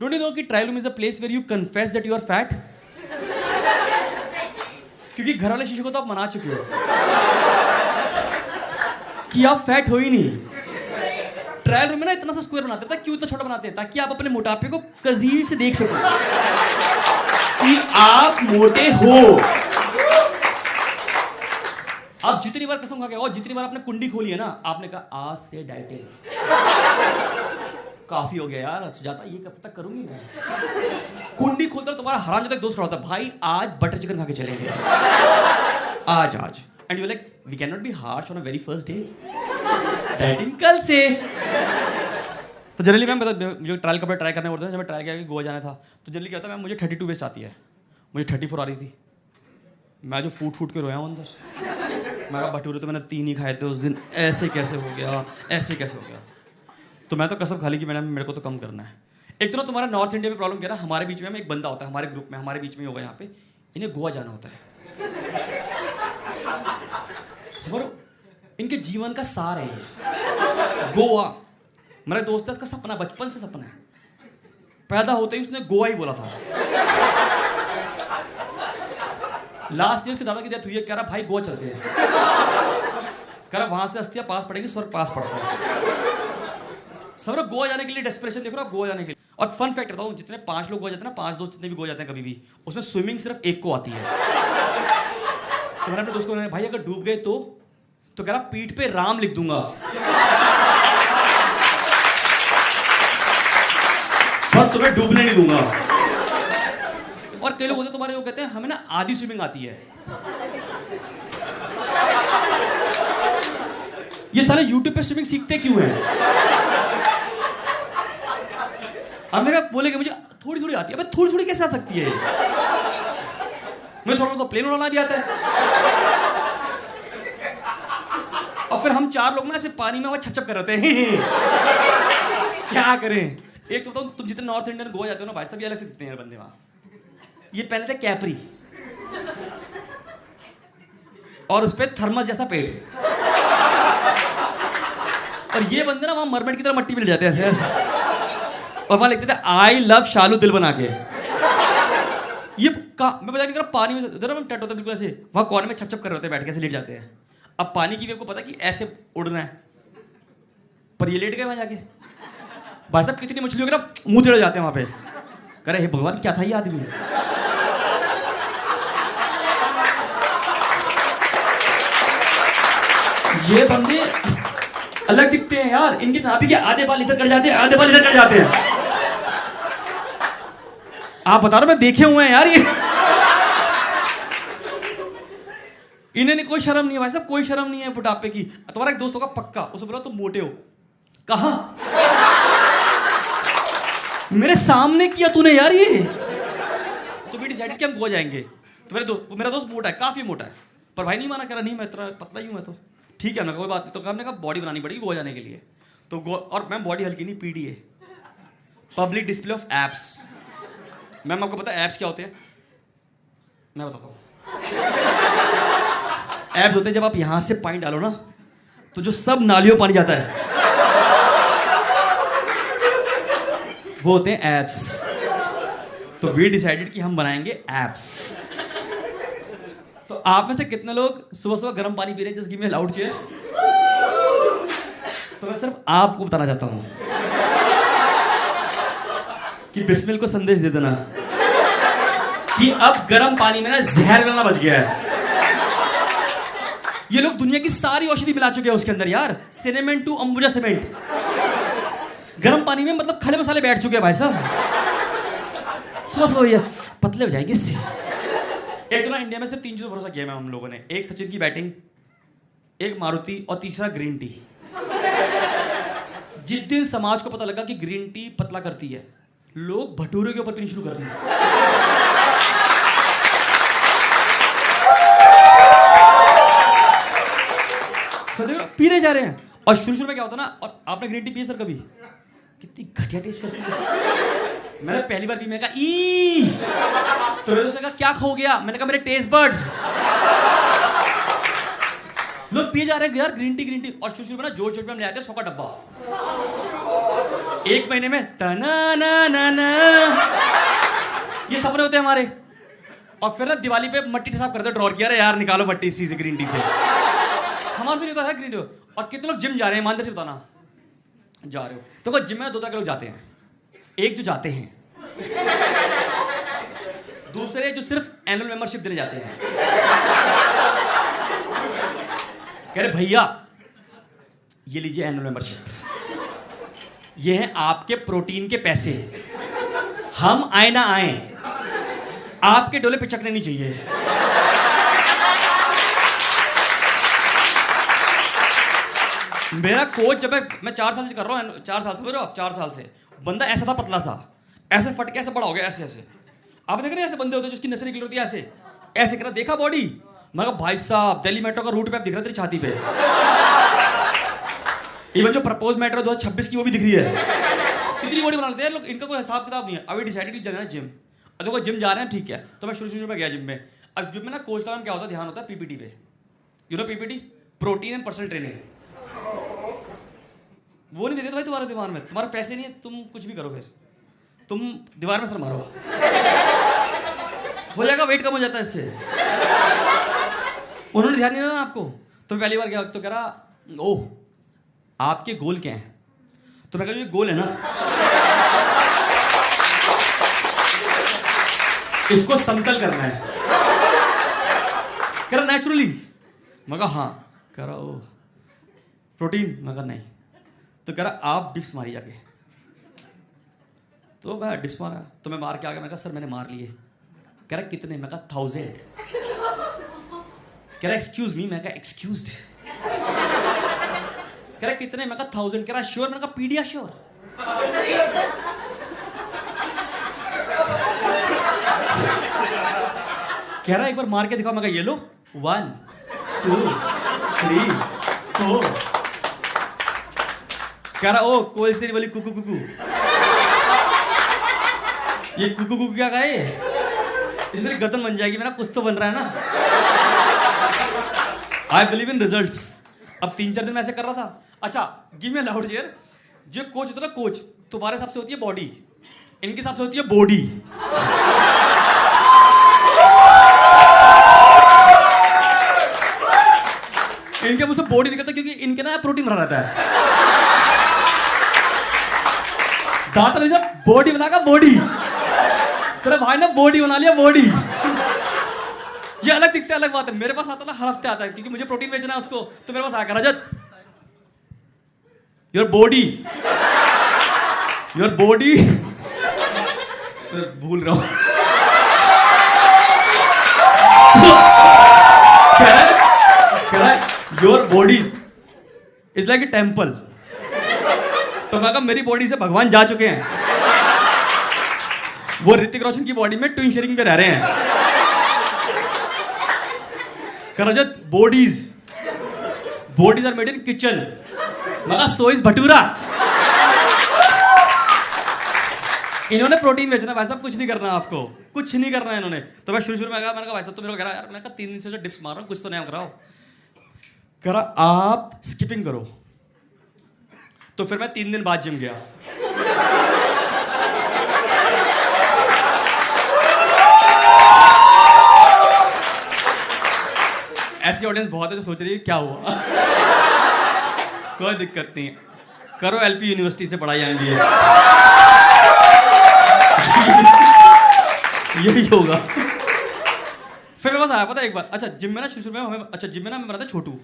Don't you know कि trial room is a place where you confess that you are fat? क्योंकि घर वाले शिशु को तो आप मना चुके हो कि आप फैट हो ही नहीं। ट्रायल रूम में ना इतना सा स्क्वायर बनाते हैं, क्यों इतना छोटा बनाते हैं? ताकि आप अपने मोटापे को करीब से देख सको कि आप मोटे हो। आप जितनी बार कसम खा के, और जितनी बार आपने कुंडी खोली है ना, आपने कहा आज से डाइटिंग काफी हो गया यार, सुजाता ये कब तक करूंगी मैं। कुंडी खोलता तुम्हारा हराम जब तक दोस्त खड़ा होता, भाई आज बटर चिकन खा के चलेंगे, आज and you like we can not be harsh on a very first day, dieting कल से। तो जनरली मैम जो ट्रायल कपड़े ट्राई करने पड़ते हैं, जब मैं ट्रायल किया कि गोवा जाना था तो जनरली क्या था, मैम मुझे 32 वेस्ट आती है, मुझे 34 आ रही थी। मैं जो फूट के रोया हूँ अंदर। मैं कहा भटूरे तो मैंने 3 ही खाए थे उस दिन, ऐसे कैसे हो गया, ऐसे कैसे हो गया। तो मैं तो कसम खा ली कि मैंने मेरे को तो कम करना है। एक तो ना तुम्हारा नॉर्थ इंडिया में प्रॉब्लम क्या है ना, हमारे बीच में एक बंदा होता है हमारे ग्रुप में, हमारे बीच में होगा यहाँ पे, इन्हें गोवा जाना होता है। समझो इनके जीवन का सार है ये गोवा। मेरा दोस्त है, उसका सपना बचपन से सपना है, पैदा होते ही उसने गोवा ही बोला था। लास्ट ईयर उसके दादा की डेथ हुई है, कह रहा भाई गोवा चलते हैं, कह रहा वहां से अस्थियां पास पड़ेगी, स्वर्ग पास पड़ता है। सब लोग गोवा जाने के लिए डेस्परेशन देख रहे हो आप, गोवा जाने के लिए। और फन फैक्ट बताऊं, जितने 5 लोग गोवा जाते हैं ना, 5 दोस्त जितने भी गोवा जाते हैं कभी भी, उसमें स्विमिंग सिर्फ एक को आती है। तो मैंने अपने दोस्त को भाई अगर डूब गए तो कह रहा पीठ पे राम लिख दूंगा, पर तुम्हें डूबने नहीं दूंगा। और कई लोग होते तुम्हारे वो कहते हैं हमें ना आधी स्विमिंग आती है। ये साले YouTube पे स्विमिंग सीखते क्यों हैं? अब मेरा बोलेगा मुझे थोड़ी थोड़ी आती है, अबे थोड़ी थोड़ी कैसे आ सकती है? मुझे थोड़ा तो प्लेन उड़ाना भी आता है। और फिर हम 4 लोग ना ऐसे पानी में वो छप कर रहे हैं। क्या करें? एक तो तुम जितने नॉर्थ इंडियन गोवा जाते हो ना भाई, सब ये अलग से दिखते हैं बंदे वहां। ये पहले थे कैपरी और उस पे थर्मस जैसा पेट, और ये बंदे ना वहां मरमेड की तरह मट्टी मिल जाते हैं ऐसे ऐसे, और वहां लिखते थे आई लव शालू दिल बना के। ये मैं बता नहीं कर पानी में जरा मैं टट होता बिल्कुल ऐसे, वहां कॉर्नर में छप कर रहे होते हैं, बैठ के ऐसे लेट जाते हैं। अब पानी की वेव को पता कि ऐसे उड़ना है, पर ये लेट गए वहां जाके। भाई साहब कितनी मछलियों के ना मुंह टेढ़े जाते हैं वहां पे, करे हे भगवान क्या था ये आदमी। ये बंदे अलग दिखते हैं यार, इनकी नाभि के आधे बाल इधर कट जाते हैं, आधे बाल इधर कट जाते हैं। आप बता रहे मैं देखे हुए हैं यार ये। इन्हें कोई शर्म नहीं है भाई साहब, कोई शर्म नहीं है बुढ़ापे की। तुम्हारा एक दोस्त होगा पक्का, उसे बोला तुम मोटे हो, कहां? मेरे सामने किया तूने यार ये। तो भी डिसाइड किया हम गोवा जाएंगे। तो मेरा दोस्त मोटा है, काफी मोटा है, पर भाई नहीं माना, कह रहा नहीं मैं इतना पतला ही हूं मैं तो। ठीक है, हमने कोई बात नहीं। तो हमने कहा बॉडी बनानी पड़ेगी गोवा जाने के लिए। तो और मैम बॉडी हल्की नहीं, PDA, public display of abs. Ma'am आपको पता है एब्स क्या होते हैं? मैं बताता हूँ। एब्स होते हैं जब आप यहां से पानी डालो ना तो जो सब नालियों पानी जाता है वो होते हैं एब्स। तो वी डिसाइडेड कि हम बनाएंगे एब्स। तो आप में से कितने लोग सुबह सुबह गर्म पानी पी रहे हैं? Just give me a loud cheer. तो मैं सिर्फ आपको बताना चाहता हूं कि बिस्मिल को संदेश दे देना कि अब गर्म पानी में ना जहर मिलना बच गया है। ये लोग दुनिया की सारी औषधि मिला चुके हैं उसके अंदर यार, सिनेमेंट टू अंबुजा सीमेंट। गर्म पानी में मतलब खड़े मसाले बैठ चुके हैं भाई साहब। सुबह सुबह पतले हो जाएंगे इससे। एक तो ना इंडिया में सिर्फ 3 चीजों भरोसा किया है हम लोगों ने, एक सचिन की बैटिंग, एक मारुति, और तीसरा ग्रीन टी। जिस दिन समाज को पता लगा कि ग्रीन टी पतला करती है, लोग भटूरे के ऊपर पीना शुरू कर दिए। पी रहे जा रहे हैं। और शुरू में क्या होता ना, और आपने ग्रीन टी पी सर कभी? कितनी घटिया टेस्ट करती है। मैंने पहली बार पी, मैंने कहा ई, तो मेरे दोस्त ने कहा क्या खो गया? मैंने कहा मेरे टेस्ट बड्स। लोग पी जा रहे हैं यार ग्रीन टी। और शुरू में ना जोश में हम ले आते हैं 100 का डब्बा। 1 महीने में तना ना ना ना ये सपने होते हैं हमारे। और फिर ना दिवाली पे मट्टी साफ करते ड्रॉर किया, अरे यार निकालो मट्टी इसी से, ग्रीन टी से। हमारे से नहीं होता है ग्रीन टी। और कितने लोग जिम जा रहे हैं, ईमानदारी से बताना जा रहे हो तो जिम में 2 तरह के लोग जाते हैं। एक जो जाते हैं, दूसरे जो सिर्फ एनुअल मेंबरशिप देने जाते हैं। कह रहे भैया ये लीजिए एनुअल मेंबरशिप, ये हैं आपके प्रोटीन के पैसे, हम आए ना आए आपके डोले पे चकने नहीं चाहिए। मेरा कोच जब मैं 4 साल से कर रहा हूँ, 4 साल से मेरे 4 साल से, बंदा ऐसा था पतला सा, ऐसे फट के ऐसे बड़ा हो गया, ऐसे ऐसे। आप देख रहे हैं ऐसे बंदे होते हैं जिसकी नसें निकल होती है ऐसे ऐसे करा, देखा बॉडी। मैं कहा भाई साहब दिल्ली मेट्रो का रूट पे आप दिख रहा तेरी छाती पे। इवन जो प्रपोज मेट्रो 2026 की वो भी दिख रही है। इतनी बॉडी बना लेते हैं लोग, इनका कोई हिसाब किताब नहीं है। अभी डिसाइडेड ही जाना जिम। अब देखो जिम जा रहे हैं ठीक है, तो मैं शुरू में गया जिम में। अब जिम में ना कोच का काम क्या होता है, ध्यान होता है पीपीटी पे। You know PPT, protein and personal training. वो नहीं दे रहे भाई तुम्हारे दिमाग में, तुम्हारे पैसे नहीं है, तुम कुछ भी करो, फिर तुम दीवार में सर मारो, हो जाएगा, वेट कम हो जाता है इससे। उन्होंने ध्यान नहीं दिया ना आपको। तो मैं पहली बार गया तो कह रहा ओह आपके गोल क्या हैं। तो मैं कहा ये गोल है ना इसको समतल करना है। कह रहा नेचुरली। मैं कहा हाँ। कह रहा ओह प्रोटीन। मैं कहा नहीं। तो कह रहा आप डिप्स मारी जाके। तो मैं डिप्स मारा, तो मैं मार के आ गया। मैं कहा सर मैंने मार लिए। कह रहा कितने। मैं कहा 1000। कह रहा एक्सक्यूज मी। मैं कहा एक्सक्यूज्ड। कह रहा कितने। मैं कहा 1000। कह रहा श्योर। मैंने कहा पीडिया श्योर। कह रहा एक बार मार के दिखाओ। मैं कहा ये लो 1 2 3 4। कह रहा ओ कोई तेरी वाली कुकू कुकू। ये कुकू कुकू क्या कहा है, इसलिए गर्दन बन जाएगी। मेरा कुछ तो बन रहा है ना। I believe in results. अब 3-4 दिन मैं ऐसे कर रहा था। अच्छा give me a loud chair. जो कोच होता है ना, कोच तुम्हारे हिसाब से होती है बॉडी, इनके हिसाब से होती है बॉडी। इनके मुझसे बॉडी निकलता है क्योंकि इनके ना प्रोटीन भरा रहता है। दांत नहीं जब बॉडी बनाएगा बॉडी। तेरा भाई ने बॉडी बना लिया बॉडी। ये अलग दिखता है, अलग बात है। मेरे पास आता ना हर हफ्ते आता है क्योंकि मुझे प्रोटीन बेचना है उसको। तो मेरे पास आकर रजत योर बॉडी भूल रहा हूं। कह रहा है your body is like a temple. तो मैं कहा मेरी बॉडी से भगवान जा चुके हैं। वो ऋतिक रोशन की बॉडी में ट्विन शेयरिंग पे रह रहे हैं। Rajat bodies are made in kitchen. मगर सो इज भटूरा। इन्होंने प्रोटीन बेचना भाई साहब, कुछ नहीं करना आपको, कुछ नहीं करना है इन्होंने। तो मैं शुरू में मैंने कहा भाई साहब तो मेरे को कह रहा यार, मैंने कहा 3 दिन से जो डिप्स मार रहा हूँ कुछ तो नया कराओ। कह रहा आप स्किपिंग करो। तो फिर मैं 3 दिन बाद जिम गया। ऐसी ऑडियंस बहुत है जो सोच रही है क्या हुआ। कोई दिक्कत नहीं, करो एलपी यूनिवर्सिटी से पढ़ाई आएंगी। यही होगा। फिर मेरे पास आया पता एक बार। अच्छा जिम में ना शुरू में हमें, अच्छा जिम में ना मैं बनाता छोटू।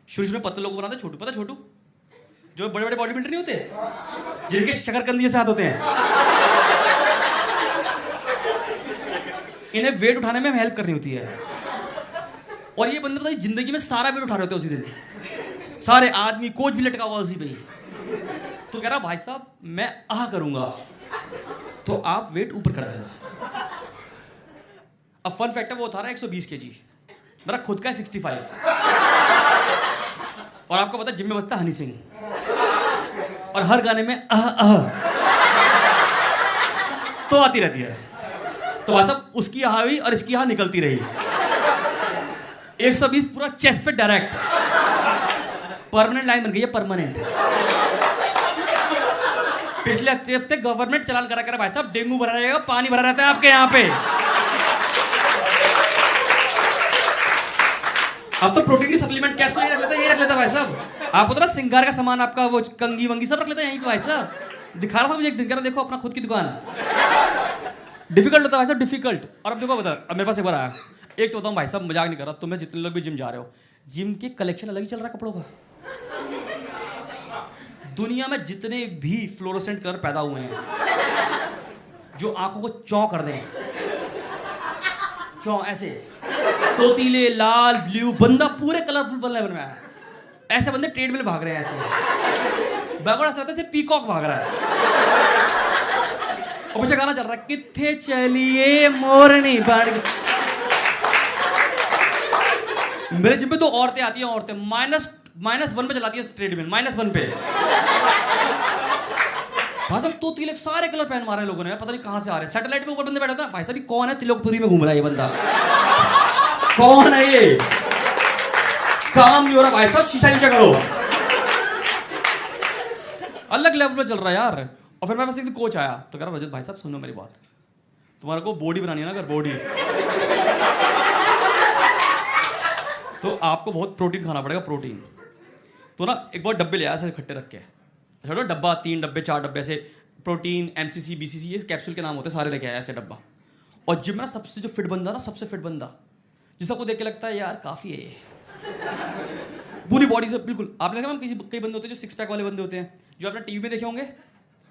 शुरू में पतले लोगों को बनाते छोटू। पता छोटू जो बड़े बड़े बॉडी बिल्डर नहीं होते, जिनके शकरकंदी से हाथ होते हैं, इन्हें वेट उठाने में हेल्प करनी होती है। और ये बंदे जिंदगी में सारा वेट उठा रहे होते हैं उसी दिन, सारे आदमी, कोच भी लटका हुआ उसी पे ही। तो कह रहा भाई साहब मैं आह करूंगा तो आप वेट ऊपर कर देना। अब फन फैक्ट है वो उठा रहा है 120 kg, मेरा खुद का है 65। और आपको पता है जिम में बजता हनी सिंह, और हर गाने में आह आह तो आती रहती है। तो भाई साहब उसकी आह हुई और इसकी आह निकलती रही। 120 पूरा चेस्ट पे डायरेक्ट, परमानेंट लाइन बन गई है, परमानेंट। पिछले हफ्ते गवर्नमेंट चलान करा कर भाई साहब, डेंगू भरा रहेगा, पानी भरा रहता है आपके यहाँ पे। अब तो प्रोटीन की सप्लीमेंट कैप्सूल ये रख लेता भाई साहब। आप उतना सिंगार का सामान आपका वो कंगी वंगी सब रख लेता है यहीं पे भाई साहब। दिखा रहा था मुझे एक दिन, कह रहा देखो अपना खुद की दुकान। डिफिकल्ट होता है भाई साहब, डिफिकल्ट। और अब देखो बता, अब मेरे पास एक बार आया, एक तो बताऊँ भाई साहब, मजाक नहीं कर रहा, तुम्हें जितने लोग भी जिम जा रहे हो, जिम के कलेक्शन अलग ही चल रहा है कपड़ों का। दुनिया में जितने भी फ्लोरोसेंट कलर पैदा हुए हैं जो आंखों को चौं कर दें, चौं ऐसे तोतीले, लाल, ब्लू, बंदा पूरे कलरफुल बनने बन रहा है। ऐसे बंदे ट्रेडमिल भाग रहे हैं ऐसे, बैकवर्ड ऐसा लगता है जैसे पीकॉक भाग रहा है। और पीछे गाना चल रहा है, कित्थे चलिए मोरनी बाण। मेरे जिम पे तो औरतें आती हैं, औरतें -1 पे चलाती है ट्रेडमिल, -1 पे। भाई साहब तो तिलक सारे कलर पहन मारे लोगों ने, पता नहीं कहां से आ रहे हैं। सैटेलाइट पे ऊपर बंदे बैठे होते, भाई साहब कौन है तिलोकपुरी में घूम रहा है ये बंदा, कौन है ये? काम नहीं हो रहा भाई साहब, शीशा नीचे करो। अलग लेवल पे चल रहा है यार। और फिर मेरे पास एक दिन कोच आया तो कह रहा रजत भाई साहब सुनो मेरी बात, तुम्हारे को बॉडी बनानी है ना, अगर बॉडी तो आपको बहुत प्रोटीन खाना पड़ेगा, प्रोटीन। तो ना एक बार डब्बे ले आया ऐसे इकट्ठे रख के, छोड़ो डब्बा 3 डब्बे 4 डब्बे ऐसे प्रोटीन, एमसीसी, बीसीसी, ये कैप्सूल के नाम होते हैं, सारे लेके आया ऐसे डब्बा। और जिम में सबसे जो फिट बंदा ना, सबसे फिट बंदा जिसको को देख के लगता है यार काफी है ये, पूरी बॉडी से बिल्कुल। आपने देखा कई बंदे होते हैं जो 6 पैक वाले बंदे होते हैं, जो आपने टीवी पे देखे होंगे,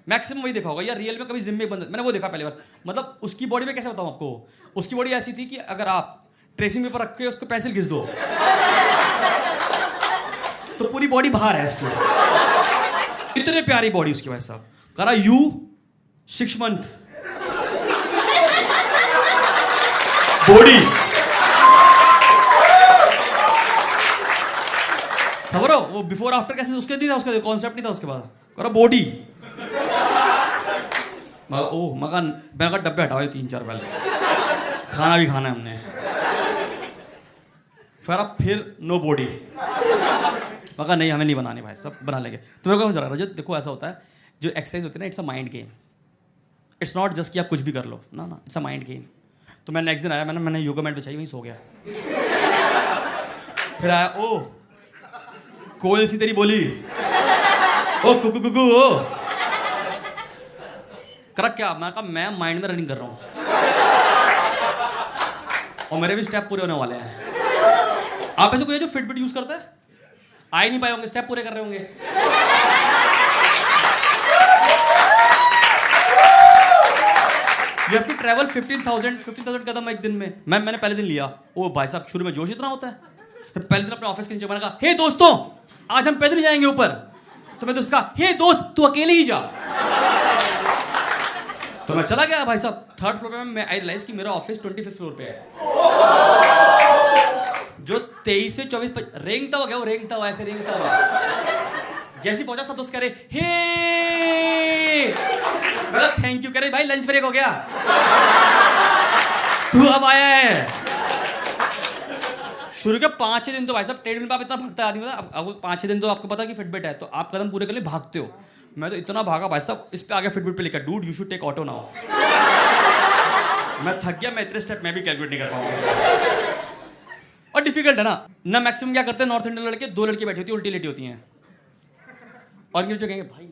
मैक्सिमम वही देखा होगा, या रियल में कभी जिम में बंदा मैंने वो देखा पहली बार। मतलब उसकी बॉडी में कैसे बताऊं आपको, उसकी बॉडी ऐसी थी कि अगर आप ट्रेसिंग पेपर रख के उसको पेंसिल घिस दो तो पूरी बॉडी बाहर है इसकी। इतने प्यारी बॉडी उसकी भाई साहब। करा यू 6 मंथ बॉडी, समझो वो बिफोर आफ्टर कैसे उसके नहीं था, उसका कॉन्सेप्ट नहीं था उसके बाद। करा बॉडी मगर डब्बे हटाओ 3-4 पहले, खाना भी खाना है हमने। फिर नो बॉडी, मगर नहीं हमें नहीं बनानी भाई, सब बना लेंगे। तो मेरे को समझ रहा रजत, देखो ऐसा होता है जो एक्सरसाइज होती है ना, it's a mind game. It's not just कि आप कुछ भी कर लो, ना ना, इट्स अ माइंड गेम। तो मैं नेक्स्ट दिन आया, मैंने योगा मैट बिछाई, वहीं सो गया। फिर आया, ओ कोयल सी तेरी बोली, ओ कुकू कुकू ओ कर क्या। मैं कहा मैं माइंड में रनिंग कर रहा हूँ और मेरे भी स्टेप पूरे होने वाले हैं। आप ऐसे कोई जो फिटबिट यूज करता है, आ ही नहीं पाए होंगे, स्टेप पूरे कर रहे होंगे। यू हैव टू ट्रैवल 15,000 कदम एक दिन में। मैंने पहले दिन लिया, ओ भाई साहब शुरू में जोश इतना होता है। तो पहले दिन अपने ऑफिस के नीचे मैंने कहा, हे दोस्तों आज हम पैदल जाएंगे ऊपर। तो मैं दोस्त कहा, हे दोस्त तू अकेले ही जा। तो मैं चला गया भाई साहब 3rd फ्लोर पे। मैं आई रियलाइज कि मेरा ऑफिस 25th फ्लोर पे है। जो 23वें 24 रेंगता हुआ गया, वो रेंगता हुआ ऐसे रेंगता हुआ। जैसे पहुंचा सब दोस्त करे हे, मतलब थैंक यू करे, भाई लंच ब्रेक हो गया, तू अब आया है। शुरू के 5-6 दिन तो भाई साहब ट्रेडमिल पे आप इतना भागता है आदमी, अब 5-6 दिन तो आपको पता कि फिटबिट है तो आप कदम पूरे कर लिए भागते हो। मैं तो इतना भागा भाई साहब, इस पे आ गया फिटबिट पे लिखा, dude you should take auto now. मैं थक गया, मैं इतने स्टेप मैं भी कैलकुलेट नहीं कर पाऊंगा। और डिफिकल्ट है ना मैक्सिमम क्या करते हैं नॉर्थ इंडियन लड़के, 2 लड़की बैठी होती है उल्टी लेटी होती हैं, और ये जो कहेंगे भाई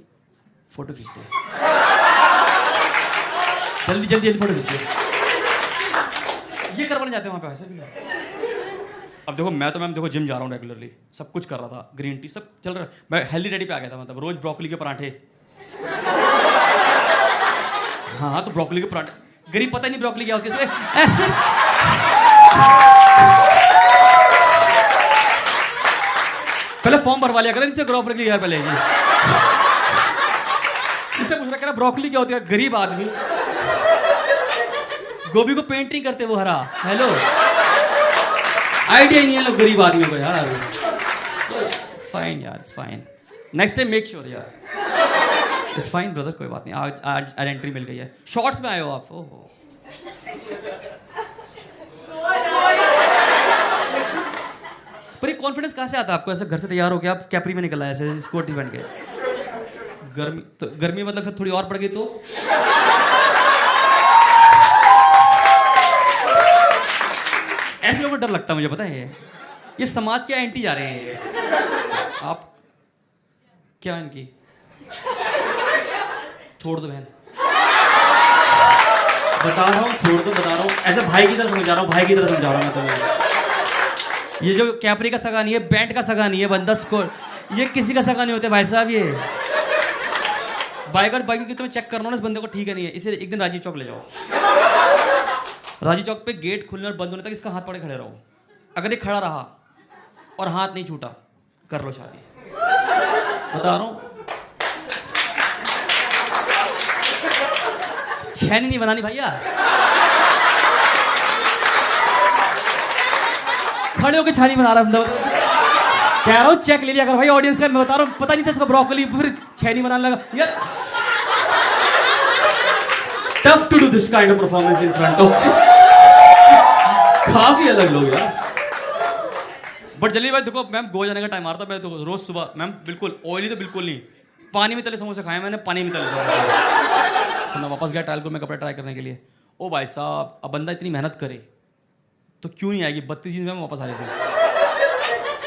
फोटो खींचते हैं, जल्दी जल्दी जल्दी फोटो खींचते हैं, ये करवाने जाते हैं वहां पे वैसे भी। अब देखो मैं देखो जिम जा रहा हूँ रेगुलरली, सब कुछ कर रहा था, ग्रीन टी सब चल रहा है, मैं हेल्दी रेडी पे आ गया था। मतलब रोज ब्रोकली के पराठे, हाँ तो ब्रोकली के पराठे, गरीब पता नहीं ब्रोकली क्या होती है ऐसे। पहले फॉर्म भरवा लिया करें, इससे ब्रोकली यार पहले इससे पूछ रहा ब्रोकली क्या होती है, गरीब आदमी गोभी को पेंट नहीं करते वो हरा, हेलो आइडिया नहीं है लोग गरीब आदमियों को यार। इट्स फाइन यार, it's fine, next time make sure यार, इट्स फाइन ब्रदर, कोई बात नहीं। आज एंट्री मिल गई है, शॉर्ट्स में आए हो आप। ओहो पर ये कॉन्फिडेंस कहाँ से आता है आपको, ऐसे घर से तैयार हो के आप कैपरी में निकल आए ऐसे स्कर्ट पहन के? गर्मी मतलब फिर थोड़ी और पड़ गई तो ऐसे लोगों को डर लगता है मुझे, पता है ये समाज के एंटी जा रहे हैं ये। आप क्या इनकी छोड़ दो बहन, बता रहा हूँ छोड़ दो, बता रहा हूँ ऐसे भाई की तरह समझा रहा हूँ, भाई की तरह समझा रहा हूँ मैं तुम्हें। ये जो कैपरी का सगा नहीं है, बैंट का सगा नहीं है, बंदा स्कोर, ये किसी का सगा नहीं होते भाई साहब। ये बाइक और बाइक की तुम्हें चेक करना ना इस बंदे को, ठीक है नहीं है, इसे एक दिन राजीव चौक ले जाओ। राजीव चौक पे गेट खुलने और बंद होने तक इसका हाथ पकड़े खड़े रहो। अगर ये खड़ा रहा और हाथ नहीं छूटा, कर लो शादी, बता रहा हूँ। छेनी नहीं बनानी भैया, खड़े होकर छानी बना रहा हूँ, कह रहा हूँ चेक ले लिया कर भाई ऑडियंस का। मैं बता रहा हूँ पता नहीं था इसका ब्रोकली, फिर छेनी बनाने लगा यार। Tough to do this kind of performance in front of काफी अलग लोग यार। बट जल्दी भाई देखो, मैम गोवा जाने का टाइम आ रहा था, मैं तो रोज सुबह मैम बिल्कुल ऑयली तो बिल्कुल नहीं, पानी में तले समोसे खाए मैंने, पानी में तले समोसे। तो मैं वापस गया ट्रायल को मैं कपड़े ट्राई करने के लिए। ओ भाई साहब, अब बंदा इतनी मेहनत करे तो क्यों नहीं आएगी 32 चीज में वापस आ रही थी।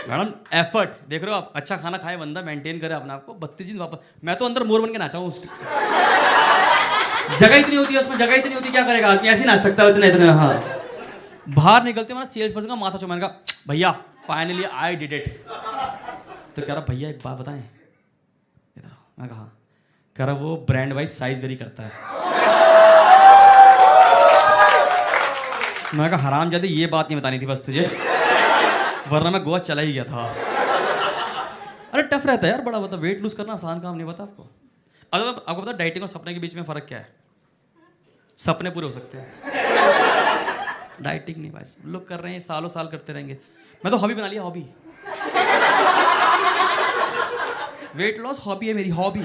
मैडम एफर्ट देख रहे हो आप, अच्छा खाना खाए बंदा, मेंटेन करे अपने आप को, 32 चीज वापस। मैं तो अंदर मोर बन के नाचा हूँ उसकी, जगह इतनी होती है उसमें, जगह इतनी होती है, क्या करेगा आदमी, ऐसे नाच सकता है इतने इतने। हाँ, बाहर निकलते मैंने सेल्स पर्सन का माथा चुमाने का, भैया फाइनली आई डिड इट। तो कह रहा भैया एक बात बताएं, इधर आओ। मैं कहा, कह रहा वो ब्रांड वाइज साइज वेरी करता है। मैं कहा हरामजादे ये बात नहीं बतानी थी बस तुझे, वरना मैं गोवा चला ही गया था। अरे टफ रहता है यार बड़ा, मतलब वेट लूज करना आसान काम नहीं, पता आपको। अगर आपको पता डाइटिंग और सपने के बीच में फर्क क्या है? सपने पूरे हो सकते हैं, डाइटिंग नहीं भाई। लोग कर रहे हैं सालों साल करते रहेंगे। मैं तो हॉबी बना लिया, हॉबी। वेट लॉस हॉबी है मेरी, हॉबी।